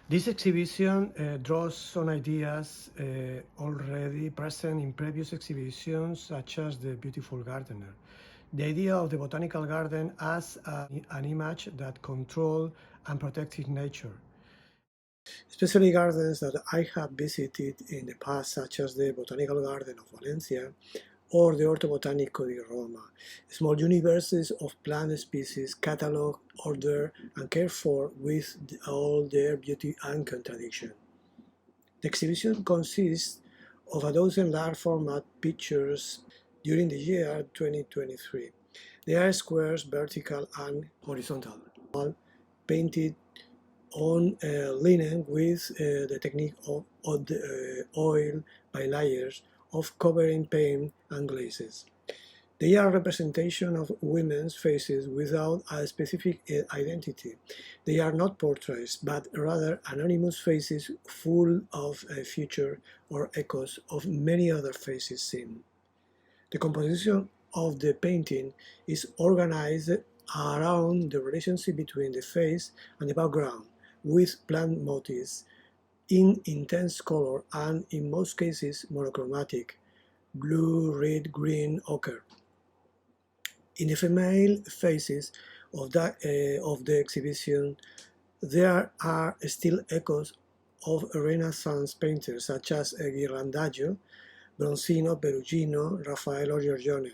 This exhibition draws on ideas already present in previous exhibitions, such as The Beautiful Gardener. The idea of the botanical garden as an image that controls and protects nature. Especially gardens that I have visited in the past, such as the Botanical Garden of Valencia or the Orto Botanico di Roma, small universes of plant species catalogued, ordered, and cared for with all their beauty and contradiction. The exhibition consists of a dozen large-format pictures during the year 2023. They are squares, vertical and horizontal, all painted on linen with the technique of the oil by layers of covering paint and glazes. They are representation of women's faces without a specific identity. They are not portraits, but rather anonymous faces full of future or echoes of many other faces seen. The composition of the painting is organized around the relationship between the face and the background, with plant motifs in intense color and, in most cases, monochromatic: blue, red, green, ochre. In the female faces of the exhibition, there are still echoes of Renaissance painters such as Ghirlandaio, Bronzino, Perugino, Raphael or Giorgione.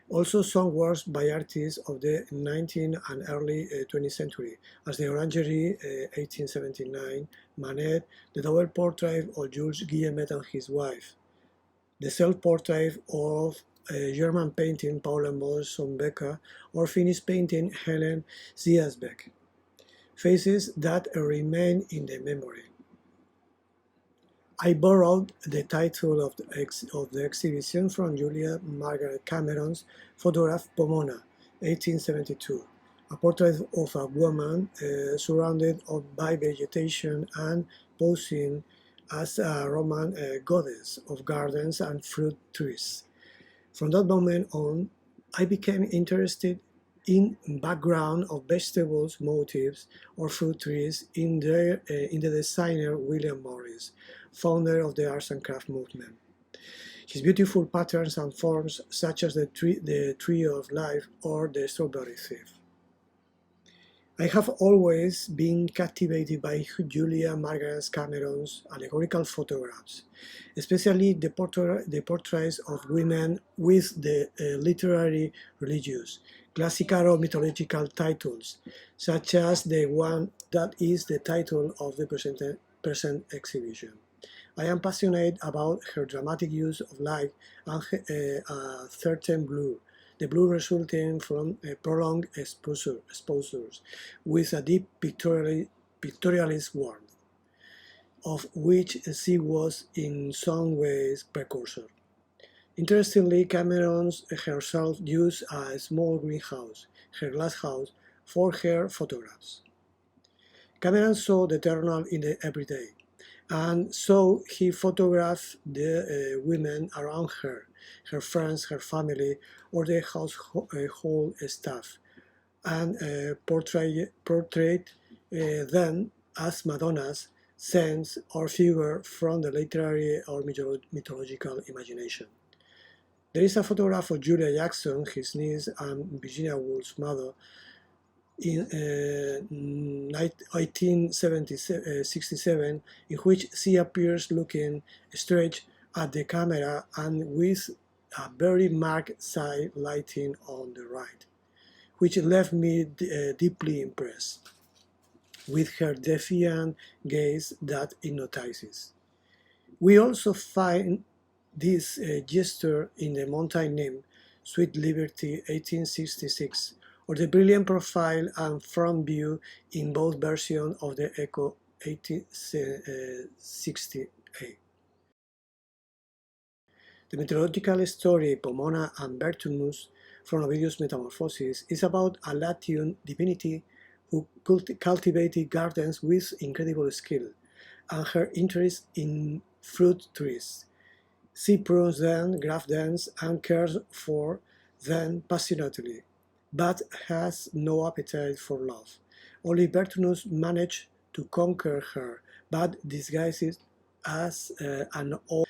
Also some works by artists of the 19th and early 20th century, as the Orangerie 1879, Manet, the double portrait of Jules Guillemet and his wife, the self-portrait of German painting Paula Molson-Becker, or Finnish painting Helen Ziasbeck. Faces that remain in the memory. I borrowed the title of the exhibition from Julia Margaret Cameron's photograph Pomona, 1872, a portrait of a woman surrounded by vegetation and posing as a Roman goddess of gardens and fruit trees. From that moment on, I became interested in background of vegetables, motifs, or fruit trees in the designer William Morris, founder of the arts and craft movement. His beautiful patterns and forms, such as the tree of life or the strawberry thief. I have always been captivated by Julia Margaret Cameron's allegorical photographs, especially the portraits of women with the literary, religious, classical or mythological titles, such as the one that is the title of the present exhibition. I am passionate about her dramatic use of light and a certain blue, the blue resulting from prolonged exposures with a deep pictorialist warmth, of which she was in some ways precursor. Interestingly, Cameron herself used a small greenhouse, her glass house, for her photographs. Cameron saw the eternal in the everyday, and so he photographed the women around her, her friends, her family, or the household staff, and portrayed them as Madonnas, saints, or figures from the literary or mythological imagination. There is a photograph of Julia Jackson, his niece, and Virginia Woolf's mother, in 1867, in which she appears looking straight at the camera and with a very marked side lighting on the right, which left me deeply impressed with her defiant gaze that hypnotizes. We also find this gesture in the mountain nymph, Sweet Liberty, 1866, or the brilliant profile and front view in both versions of the Echo, 1868. The mythological story Pomona and Bertumus from Ovidius' Metamorphoses is about a Latian divinity who cultivated gardens with incredible skill, and her interest in fruit trees. She prunes them, grafts them, and cares for them passionately, but has no appetite for love. Only Bertunus managed to conquer her, but disguised as an old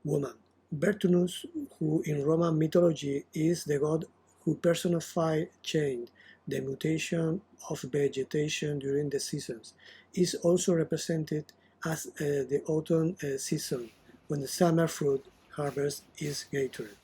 woman. Vertunus, who in Roman mythology is the god who personified change, the mutation of vegetation during the seasons, is also represented as the autumn season, when the summer fruit harvest is gathered.